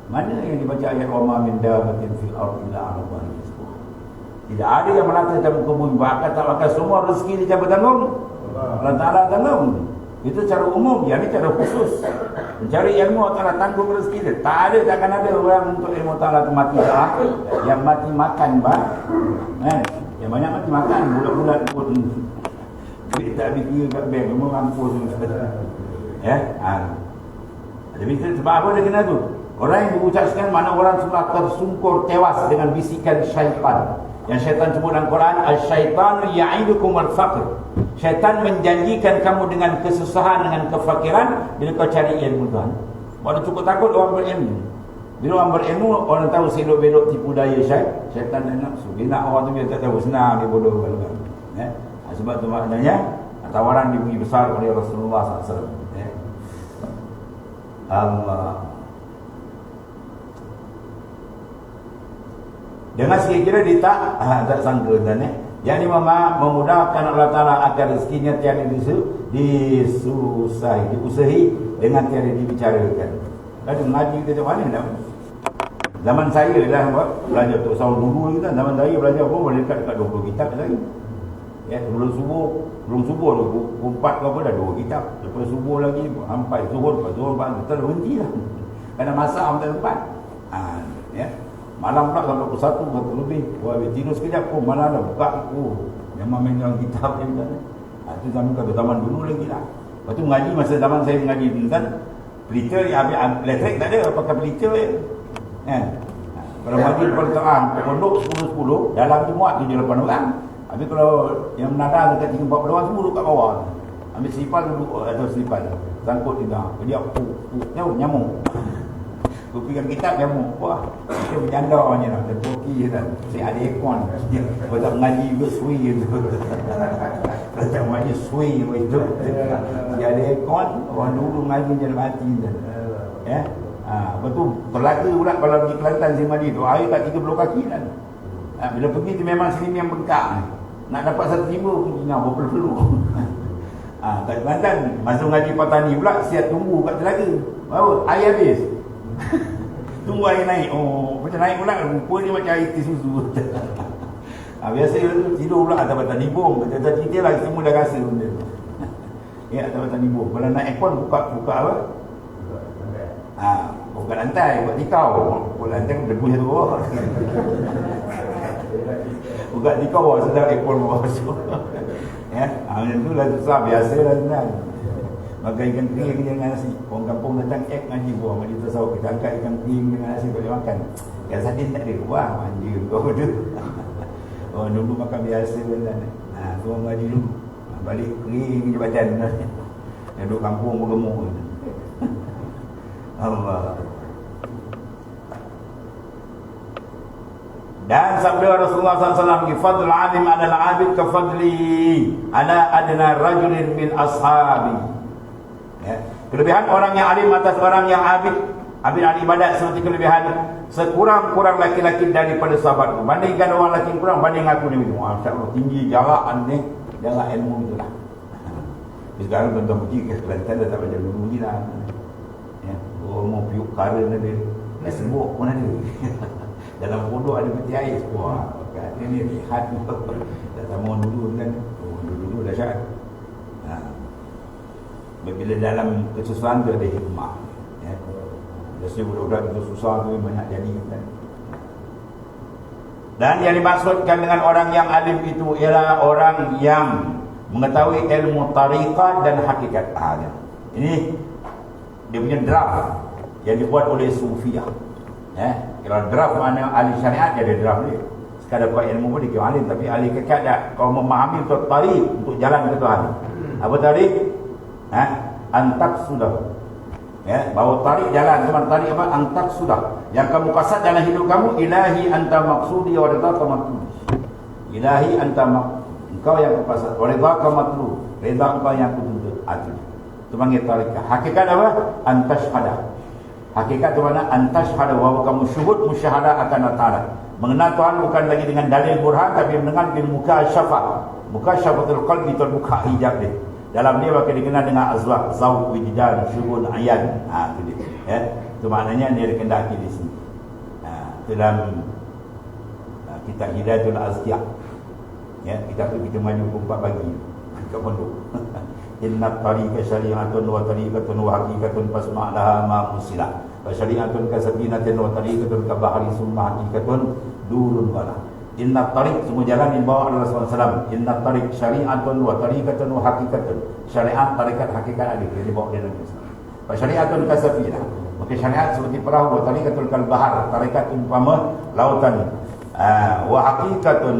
Mana yang dibaca ayat wa ma min dabbatin fil ardi illa 'ala Allahi rizquha. Tidak ada yang melata dalam muka bumi, bahkan tak bakal semua rezeki dia siapa tanggung? Allah Ta'ala tanggung. Itu cara umum, yang ni cara khusus. Mencari ilmu Allah tanggung rezeki dia. Tak ada, takkan ada orang untuk ilmu Allah tu mati yang mati makan kan? Yang banyak mati makan bulat-bulat pun. Duit tak habis kira kat bank, memang rampus ya. Jadi sebab apa dia kena tu? Orang yang berucap sekarang mana orang sudah tersungkur tewas dengan bisikan syaitan. Yang syaitan sebut dalam Quran, asy-syaitanu ya'idukum al-faqr. Syaitan menjanjikan kamu dengan kesusahan, dengan kefakiran bila kau cari ilmu Tuhan. Baru cukup takut orang berilmu. Bila orang berilmu, orang tahu selok belok tipu daya syaitan dan nafsu. Bila orang tu dia tak tahu, senang dia bodoh kan. Ya. Sebab tu maknanya tawaran diberi besar oleh Rasulullah SAW. Ya. Allah. Dengan sekiranya dia tak sangka dan yang ini memudahkan Allah Ta'ala agar rezekinya tiada diusahi dengan tiada dibicarakan. Lalu mengaji kita macam mana? Zaman saya dah belajar untuk tahun dulu kita. Zaman saya belajar pun boleh dekat 20 kitab lagi. Ya, sebelum subuh tu kumpat ke apa dah 2 kitab. Lepas subuh lagi sampai zuhur, lepas zuhur kita berhenti lah. Kerana masa hampir 4. Ya. Malam pula sampai pukul 1 lebih. Wah, tidur sekejap pun malam dah buka. Memang main dalam kitab ni kan. Itu zaman dulu lagi lah. Lepas tu mengaji, masa zaman saya mengaji dulu kan, pelita habis elektrik tak ada, pakai pelita je. Kalau mengaji depan terang, pondok 10-10, dalam tu muat 7-8 orang. Habis kalau yang menada dekat 3-4 orang semua duduk kat bawah. Ambil selipar duduk atau selipar sangkut di tengah. Dia nyamuk. Aku pegang kitab nyamuk. Wah, dia berjandar je lah. Dia toki je lah. Saya ada aircon. Kalau tak mengaji juga sui je. Kalau tak mengaji sui je. Dia ada aircon. Orang dulu mengaji je mati je. Lepas tu Telaga pula kalau pergi Kelantan saya mandi tu air kat 30 kaki kan. Bila pergi tu memang sini yang bengkak ni. Nak dapat satu tiba pun kena berpeluh. Kat Kelantan masa ngaji petani pula siap tunggu kat Telaga. Baru air habis. Tunggu air naik. Macam naik pula rupa dia macam air tis susu. Biasa tidur pula atas batang nibung. Macam cerita lah semua dah rasa benda. Ya, atas batang nibung. Kalau nak aircon buka apa? Buka lantai, buat tikau. Buka lantai pun debu satu bawah. Buka tikau bawah sedang aircon bawah masuk. Macam tu lah susah, biasa lah senang. Makan ikan kering dengan nasi. Orang kampung datang ngaji buah. Mari tasawuf kita angkat ikan kering dengan nasi boleh makan. Ikan sardin tak ada. Wah, manja kau tu. Orang dulu makan biasa lah. Tu orang ngaji dulu. Balik kering je badan. Duduk kampung bergemuk. Allah. Dan sabda Rasulullah SAW, fadl alim ala al-abid ka fadli ala adna rajulin min ashabi. Kelebihan orang yang alim atas orang yang abid ahli ibadat seperti kelebihan sekurang-kurang laki-laki daripada sahabatku. Bandingkan orang laki kurang, banding aku ni begitu. Masya-Allah, tinggi jarak ni jangan ilmu itulah. Sekarang tuan-tuan pergi ke Kelantan dah tak macam dulu lagi lah. Mau piuk kara ada. Nak sebut pun ada. Dalam pondok ada peti air. Wah, kata ni lihat. Tak sama dulu kan. Dulu dahsyat. Bila dalam kesusahan tu ada hikmah. Biasanya budak-budak itu susah tu banyak jadi kan. Dan yang dimaksudkan dengan orang yang alim itu ialah orang yang mengetahui ilmu tariqat dan hakikat. Ini dia punya draft yang dibuat oleh Sufiyah. Kalau draft mana ahli syariat dia ada draft dia. Sekadar buat ilmu pun dia kira alim, tapi ahli hakikat dah kau memahami untuk tarik untuk jalan ke Tuhan. Apa tarik? Antak sudah. Bawa tarik jalan, cuma tarik apa? Antak sudah. Yang kamu kasat dalam hidup kamu, ilahi anta maksudi wa ridhaka matlub. Ilahi anta engkau yang kupasat, wa ridhaka matlub. Ridha engkau yang kutuntut. Itu panggil tarikat. Hakikat apa? Antashhada. Hakikat itu mana? Antashhada wa kamu syuhud musyahadah akan Allah. Mengenal Tuhan bukan lagi dengan dalil burhan, tapi mendengar bil mukasyafah. Mukasyafatul qalbi, terbuka hijab dia. Dalam dia bakal dikenal dengan azwaq, zawq, wijdan, syuhud, ayan. Itu dia. Itu maknanya dia dikendaki di sini. Dalam kitab Hidayatul Azkiyah. Kita maju pukul 4 pagi kat pondok. Inna tariqa syari'atun wa tariqatun wa haqiqatun fasma' laha ma musila. Wa syari'atun ka sabinatin wa tariqatun ka bahri summa haqiqatun durun wala. Inna tariq, semua jalan yang bawa oleh Rasulullah SAW. Inna tariq syari'atun wa tariqatun wa haqiqatun. Syariat, tarikat, hakikat ada yang dibawa oleh Nabi SAW. Wa syari'atun ka safinah. Maka syariat seperti perahu. Wa tariqatun kal bahar. Tarikat umpama lautan. Wa haqiqatun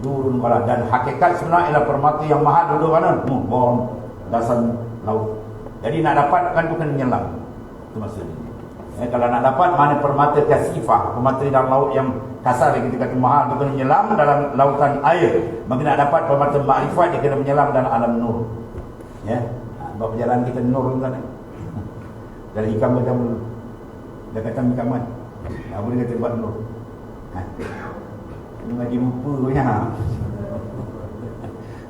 durun wala. Dan hakikat sebenarnya ialah permata yang mahal duduk mana? Bawah dasar laut. Jadi nak dapatkan tu kena menyelam. Itu maksudnya. Kalau nak dapat mana permata kasifah, permata dalam laut yang kasar kita kata mahal, tu kena menyelam dalam lautan air. Maka nak dapat permata makrifat, dia kena menyelam dalam alam nur. Sebab perjalanan kita nur kan. Dari hikam macam dulu. Dia kata hikaman. Tak boleh kata buat nur. Ini ngaji lupa punya.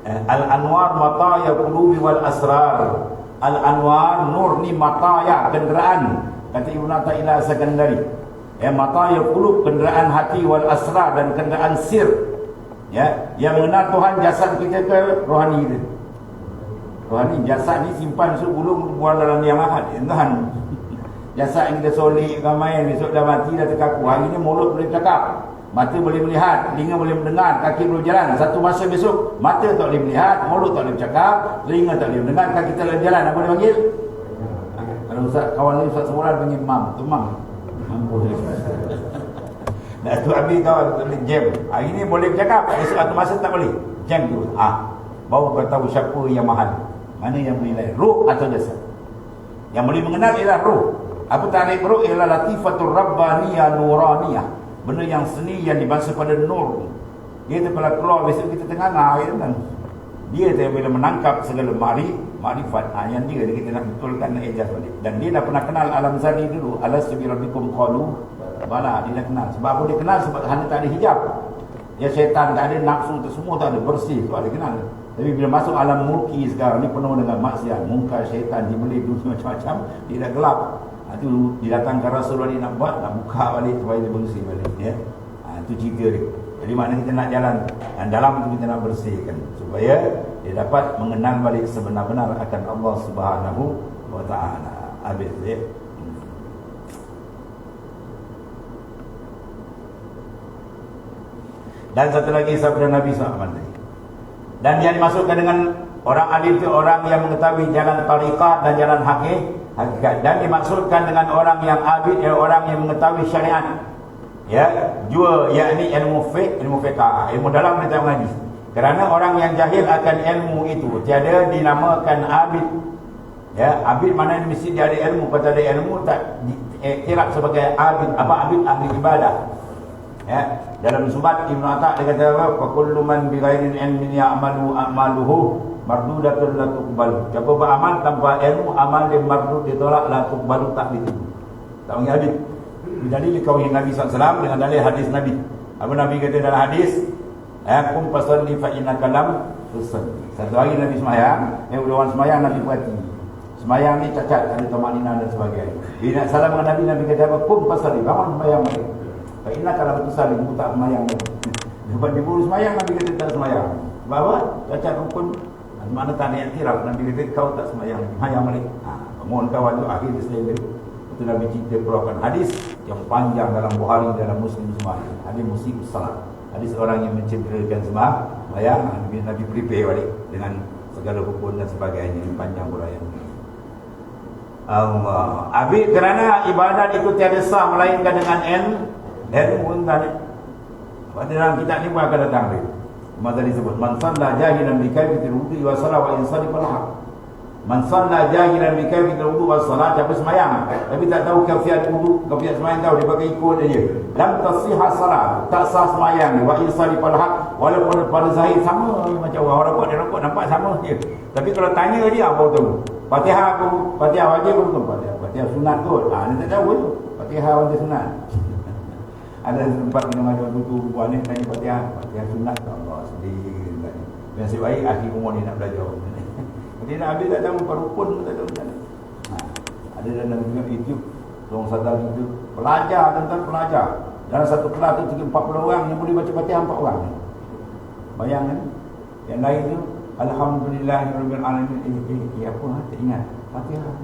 Al-anwar mataya qulubi wal asrar. Al-anwar nur ni mataya kenderaan. Kata Ibnu Athaillah Sakandari. Mataya qulub kenderaan hati wal asrar dan kenderaan sir. Yang mengenal Tuhan jasad kita ke rohani kita. Rohani jasad ni simpan sebelum buang dalam yang ahad. Tuhan. Biasa yang kita solik ramai, besok dah mati dah terkaku. Hari ni mulut boleh bercakap, mata boleh melihat, telinga boleh mendengar, kaki boleh berjalan. Satu masa besok, mata tak boleh melihat, mulut tak boleh bercakap, telinga tak boleh mendengar, kaki tak boleh berjalan. Apa dia panggil? Kalau Ustaz, kawan lain Ustaz Semurad panggil mam. Tu mam. Mampu. Datuk Abi kawan boleh jam. Hari ni boleh bercakap, besok satu masa tak boleh. Jam tu. Baru kau tahu siapa yang mahal. Mana yang menilai, ruh atau jasad. Yang boleh mengenal ialah ruh. Apa takrif ruh? Ialah latifatul rabbaniyah nuraniyah. Benda yang seni yang dibangsa pada nur. Dia tu kalau keluar besok kita tengah kan. Dia tu bila menangkap segala makrifat. Yang dia kita nak betulkan, nak ejaz balik. Dan dia dah pernah kenal alam zani dulu. Alastu bi rabbikum qalu bala. Dia dah kenal. Sebab apa dia kenal? Sebab hanya tak ada hijab. Ya, syaitan tak ada, nafsu tu semua tak ada, bersih. Sebab dia kenal. Tapi bila masuk alam mulki sekarang ni penuh dengan maksiat, munkar, syaitan, dibeli dunia macam-macam, dia dah gelap. Itu didatangkan Rasulullah nak buat, nak buka balik supaya dia bersih balik, ya. Itu cerita dia. Jadi maknanya kita nak jalan dan dalam itu kita nak bersihkan supaya dia dapat mengenal balik sebenar-benar akan Allah Subhanahu wa taala. Habis ya. Dan satu lagi sabda Nabi SAW. Dan yang dimasukkan dengan orang alim itu orang yang mengetahui jalan tariqat dan jalan hakikat. Dan dimaksudkan dengan orang yang abid ialah orang yang mengetahui syariat. Ya, jua yakni ilmu fiqh, ilmu fiqh, ilmu dalam kita mengaji. Kerana orang yang jahil akan ilmu itu tiada dinamakan abid. Ya, abid mana mesti dia ada ilmu, kalau ada ilmu tak dikira sebagai abid. Apa abid? Ahli ibadah. Ya, dalam Subat Ibn Atta' dia kata apa? Fa kullu man bi ghairi ilmin ya'malu a'maluhu mardudatun la tuqbal. Siapa beramal tanpa ilmu, amal dia mardud, ditolak, la tuqbalu, tak diterima. Tak panggil hadis. Bidalil kauhi Nabi SAW dengan dalil hadis Nabi. Apa Nabi kata dalam hadis? Kum fasalli fa innaka lam tusalli. Satu hari Nabi semayang, orang semayang Nabi perhati. Semayang ni cacat, ada tamanina dan sebagainya. Bila nak salam dengan Nabi, Nabi kata apa? Kum fasalli, bangun semayang balik. Fa innaka lam tusalli, kamu tak semayang balik. Sebab dia baru semayang, Nabi kata tak semayang. Sebab apa? Cacat rukun. Mana tak ada yang tiraf, Nabi kata kau tak semayang, semayang balik. Bangun kawan tu akhir dia selain balik. Itu Nabi cerita keluarkan hadis yang panjang dalam Bukhari, dalam Muslim semua. Hadis musikus salat. Hadis orang yang mencederakan sembahyang, Nabi prepare balik dengan segala hukum dan sebagainya. Panjang huraian. Allah. Abi kerana ibadat itu tiada sah melainkan dengan ilmu tadi. Pada dalam kitab ni pun akan datang dia. Maka disebut man salla jahilan bi kayfiyatil wudu wa salat wa insani falah. Man salla jahilan bi kayfiyatil wudu wa salat, siapa semayang tapi tak tahu kayfiyat wudu, kayfiyat semayang tahu, dia pakai ikut aja. Lam tasihha salat, tak sah semayang. Wa insani falah, walaupun pada zahir sama macam orang rokok, dia rokok nampak sama je. Tapi kalau tanya dia apa tahu? Fatihah aku, Fatihah wajib betul, Fatihah sunat kot. Dia tak tahu tu. Fatihah wajib sunat. Ada tempat kita ada buku buat ni tanya Fatihah sunat tak Allah sedih tadi. Nasib baik akhir umur dia nak belajar. Dia nak habis tak tahu rukun tak tahu macam mana. Ada dalam YouTube orang sadar itu pelajar, tentang pelajar. Dalam satu kelas tu 40 orang yang boleh baca Fatihah 4 orang. Bayangkan. Yang lain tu alhamdulillahirabbil alamin. Apa tak ingat Fatihah.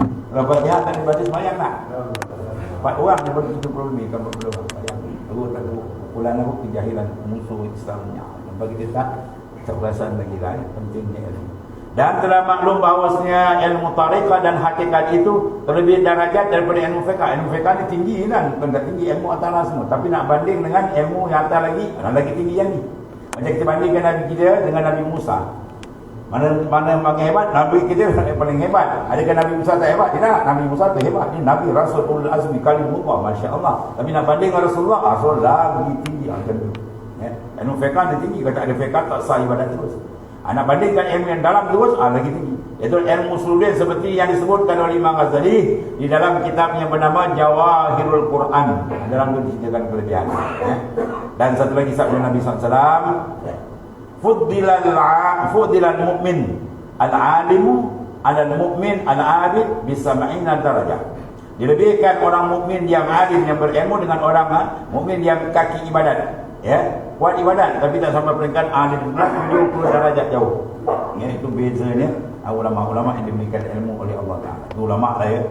Kalau Fatihah tak dibaca semayang tak? 4 orang yang boleh 70 lebih kan 40 orang. Bayangkan. Aku tak tahu pulang aku kejahilan musuh Islamnya. Bagi dia tak perasan lagi lah pentingnya ilmu. Dan telah maklum bahawasanya ilmu tariqah dan hakikat itu terlebih darajat daripada ilmu fiqh. Ilmu fiqh ni tinggi kan, bukan tak tinggi ilmu atas semua. Tapi nak banding dengan ilmu yang atas lagi tinggi yang ni. Macam kita bandingkan Nabi kita dengan Nabi Musa. Mana paling hebat? Nabi kita yang paling hebat. Adakah Nabi Musa tak hebat? Tidak. Nabi Musa tu hebat. Ini Nabi Rasulul Azmi kalimullah, masya-Allah. Tapi nak banding dengan Rasulullah, Rasul lagi tinggi macam tu. Ilmu fiqh ni tinggi, kalau tak ada fiqh tak sah ibadat terus. Nak bandingkan ilmu yang dalam terus lagi tinggi. Iaitu ilmu sulul seperti yang disebutkan oleh Imam Ghazali di dalam kitab yang bernama Jawahirul Quran. Dalam itu diceritakan kelebihan. Dan satu lagi sabda Nabi SAW, Fuddilal mu'min al-alimu alal mu'min al-abid bisama'ina darajah. Dilebihkan orang mukmin yang alim, yang berilmu dengan orang mukmin yang kaki ibadat. Ya, kuat ibadat tapi tak sampai peringkat alim, 70 darajat jauh. Ya, itu bezanya ulama-ulama yang diberikan ilmu oleh Allah Taala. Itu ulama lah ya.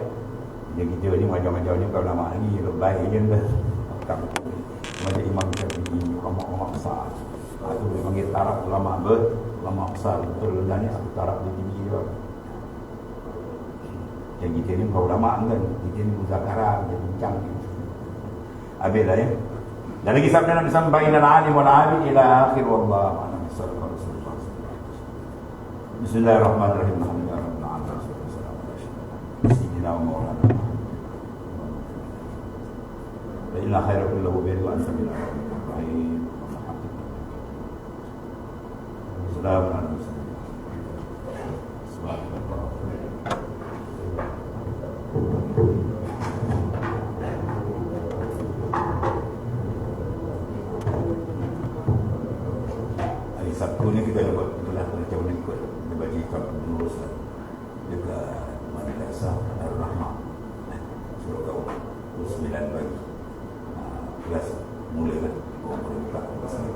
Yang kita ni macam-macam ni kalau nama lagi lebay je dah. Tak macam Imam Syafi'i, ulama-ulama besar. Itu boleh panggil taraf ulama ulama besar. Betul dan ni satu taraf dia tinggi juga. Yang kita ni bukan ulama kan. Kita ni muzakarah, dia bincang. Habislah ya. Dan lagi sabda Nabi sampai ila al-alim wal-abid ila akhir wallahu a'lam. Bismillahirrahmanirrahim. Sayyidina wa maulana. La ilaha khairu kullahu bi wa anta bil rahim. Assalamu alaikum. Hari Sabtu ni kita buat itulah macam mana ikut kita bagi kitab penerus dekat Madrasah Ar-Rahmah. Surah kau 9 pagi. Kelas mula kan. Kau boleh buka kelas ni.